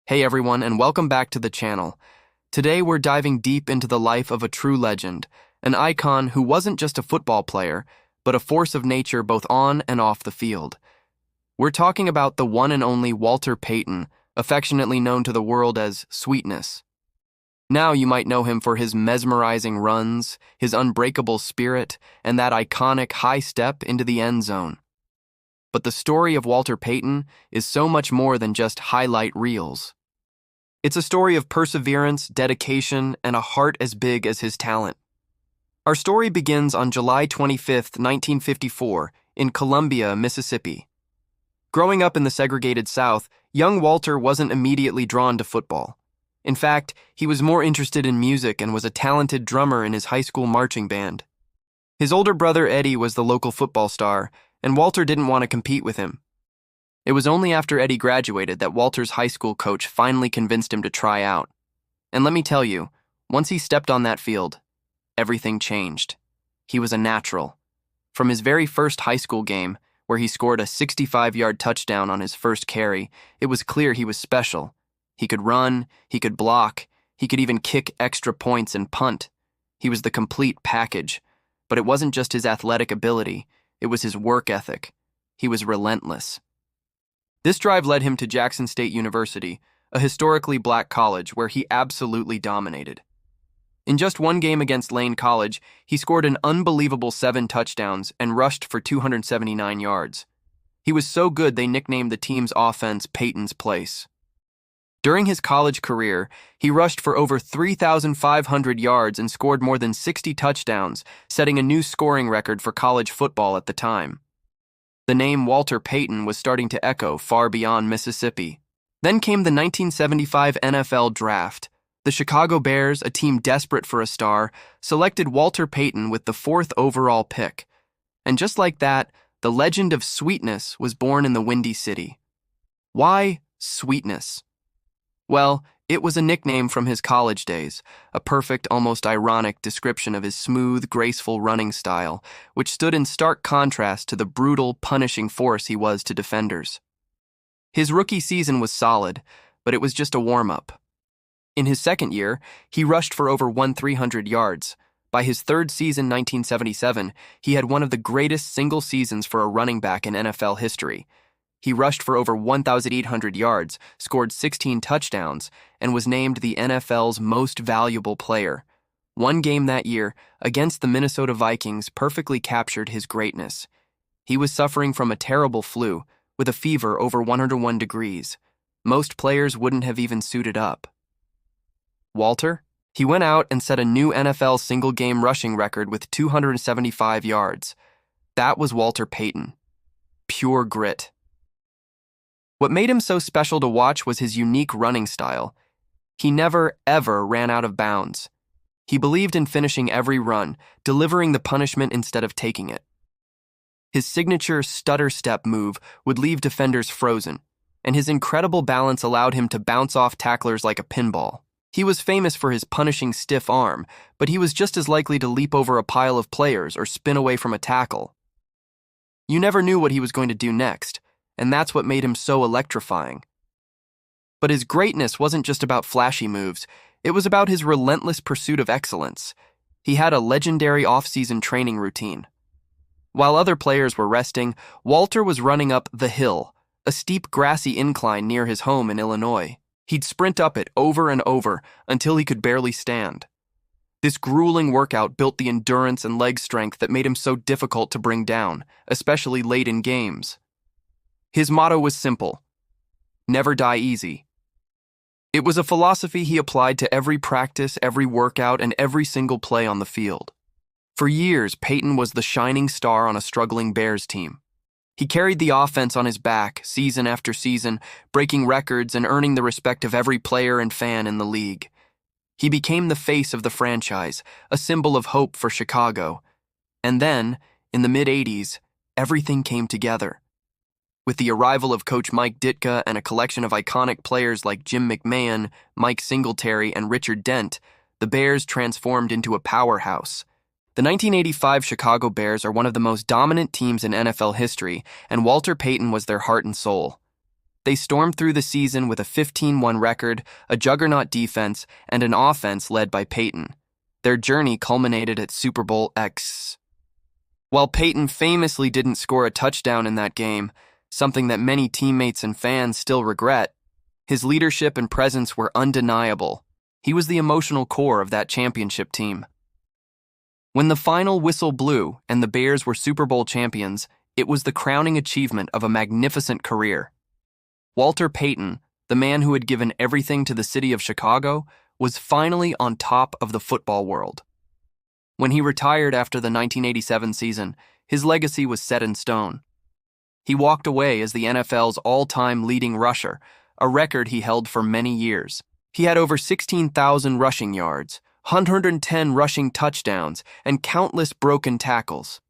Hey everyone, and welcome back to the channel. Today we're diving deep into the life of a true legend, an icon who wasn't just a football player, but a force of nature both on and off the field. We're talking about the one and only Walter Payton, affectionately known to the world as Sweetness. Now you might know him for his mesmerizing runs, his unbreakable spirit, and that iconic high step into the end zone. But the story of Walter Payton is so much more than just highlight reels. It's a story of perseverance, dedication, and a heart as big as his talent. Our story begins on July 25, 1954, in Columbia, Mississippi. Growing up in the segregated South, young Walter wasn't immediately drawn to football. In fact, he was more interested in music and was a talented drummer in his high school marching band. His older brother Eddie was the local football star, and Walter didn't want to compete with him. It was only after Eddie graduated that Walter's high school coach finally convinced him to try out. And let me tell you, once he stepped on that field, everything changed. He was a natural. From his very first high school game, where he scored a 65-yard touchdown on his first carry, it was clear he was special. He could run, he could block, he could even kick extra points and punt. He was the complete package. But it wasn't just his athletic ability. It was his work ethic. He was relentless. This drive led him to Jackson State University, a historically black college where he absolutely dominated. In just one game against Lane College, he scored an unbelievable 7 touchdowns and rushed for 279 yards. He was so good they nicknamed the team's offense Payton's Place. During his college career, he rushed for over 3,500 yards and scored more than 60 touchdowns, setting a new scoring record for college football at the time. The name Walter Payton was starting to echo far beyond Mississippi. Then came the 1975 NFL Draft. The Chicago Bears, a team desperate for a star, selected Walter Payton with the 4th overall pick. And just like that, the legend of Sweetness was born in the Windy City. Why Sweetness? Well, it was a nickname from his college days, a perfect, almost ironic description of his smooth, graceful running style, which stood in stark contrast to the brutal, punishing force he was to defenders. His rookie season was solid, but it was just a warm-up. In his second year, he rushed for over 1,300 yards. By his third season, 1977, he had one of the greatest single seasons for a running back in NFL history. He rushed for over 1,800 yards, scored 16 touchdowns, and was named the NFL's most valuable player. One game that year, against the Minnesota Vikings, perfectly captured his greatness. He was suffering from a terrible flu, with a fever over 101 degrees. Most players wouldn't have even suited up. Walter? He went out and set a new NFL single-game rushing record with 275 yards. That was Walter Payton. Pure grit. What made him so special to watch was his unique running style. He never, ever ran out of bounds. He believed in finishing every run, delivering the punishment instead of taking it. His signature stutter step move would leave defenders frozen, and his incredible balance allowed him to bounce off tacklers like a pinball. He was famous for his punishing stiff arm, but he was just as likely to leap over a pile of players or spin away from a tackle. You never knew what he was going to do next, and that's what made him so electrifying. But his greatness wasn't just about flashy moves, it was about his relentless pursuit of excellence. He had a legendary off-season training routine. While other players were resting, Walter was running up the hill, a steep grassy incline near his home in Illinois. He'd sprint up it over and over until he could barely stand. This grueling workout built the endurance and leg strength that made him so difficult to bring down, especially late in games. His motto was simple: never die easy. It was a philosophy he applied to every practice, every workout, and every single play on the field. For years, Payton was the shining star on a struggling Bears team. He carried the offense on his back, season after season, breaking records and earning the respect of every player and fan in the league. He became the face of the franchise, a symbol of hope for Chicago. And then, in the mid-'80s, everything came together. With the arrival of Coach Mike Ditka and a collection of iconic players like Jim McMahon, Mike Singletary, and Richard Dent, the Bears transformed into a powerhouse. The 1985 Chicago Bears are one of the most dominant teams in NFL history, and Walter Payton was their heart and soul. They stormed through the season with a 15-1 record, a juggernaut defense, and an offense led by Payton. Their journey culminated at Super Bowl X. While Payton famously didn't score a touchdown in that game, something that many teammates and fans still regret, his leadership and presence were undeniable. He was the emotional core of that championship team. When the final whistle blew and the Bears were Super Bowl champions, it was the crowning achievement of a magnificent career. Walter Payton, the man who had given everything to the city of Chicago, was finally on top of the football world. When he retired after the 1987 season, his legacy was set in stone. He walked away as the NFL's all-time leading rusher, a record he held for many years. He had over 16,000 rushing yards, 110 rushing touchdowns, and countless broken tackles.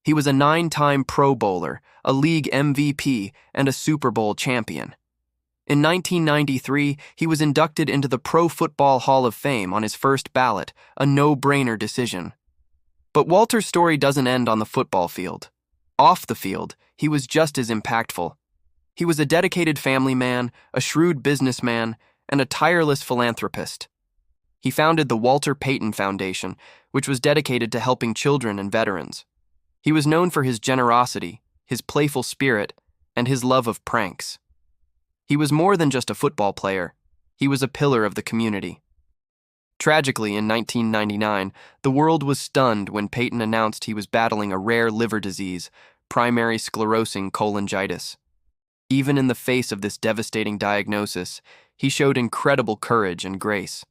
He was a 9-time Pro Bowler, a league MVP, and a Super Bowl champion. In 1993, he was inducted into the Pro Football Hall of Fame on his first ballot, a no-brainer decision. But Walter's story doesn't end on the football field. Off the field, he was just as impactful. He was a dedicated family man, a shrewd businessman, and a tireless philanthropist. He founded the Walter Payton Foundation, which was dedicated to helping children and veterans. He was known for his generosity, his playful spirit, and his love of pranks. He was more than just a football player. He was a pillar of the community. Tragically, in 1999, the world was stunned when Payton announced he was battling a rare liver disease, primary sclerosing cholangitis. Even in the face of this devastating diagnosis, he showed incredible courage and grace.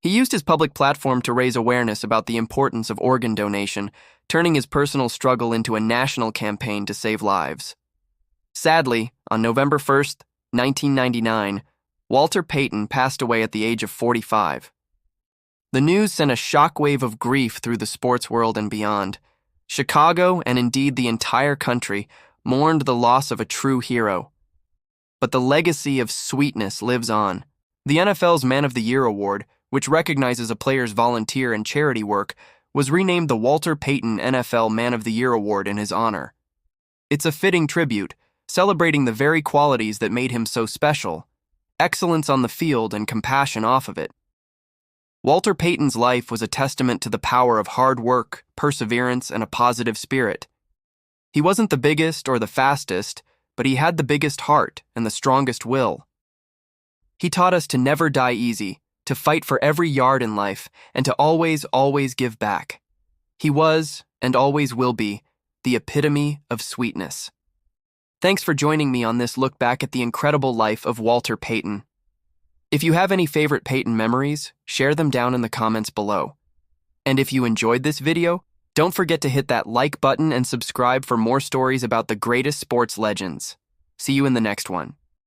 He used his public platform to raise awareness about the importance of organ donation, turning his personal struggle into a national campaign to save lives. Sadly, on November 1st, 1999, Walter Payton passed away at the age of 45. The news sent a shockwave of grief through the sports world and beyond. Chicago, and indeed the entire country, mourned the loss of a true hero. But the legacy of sweetness lives on. The NFL's Man of the Year award, which recognizes a player's volunteer and charity work, was renamed the Walter Payton NFL Man of the Year Award in his honor. It's a fitting tribute, celebrating the very qualities that made him so special: excellence on the field and compassion off of it. Walter Payton's life was a testament to the power of hard work, perseverance, and a positive spirit. He wasn't the biggest or the fastest, but he had the biggest heart and the strongest will. He taught us to never die easy, to fight for every yard in life, and to always, always give back. He was, and always will be, the epitome of sweetness. Thanks for joining me on this look back at the incredible life of Walter Payton. If you have any favorite Payton memories, share them down in the comments below. And if you enjoyed this video, don't forget to hit that like button and subscribe for more stories about the greatest sports legends. See you in the next one.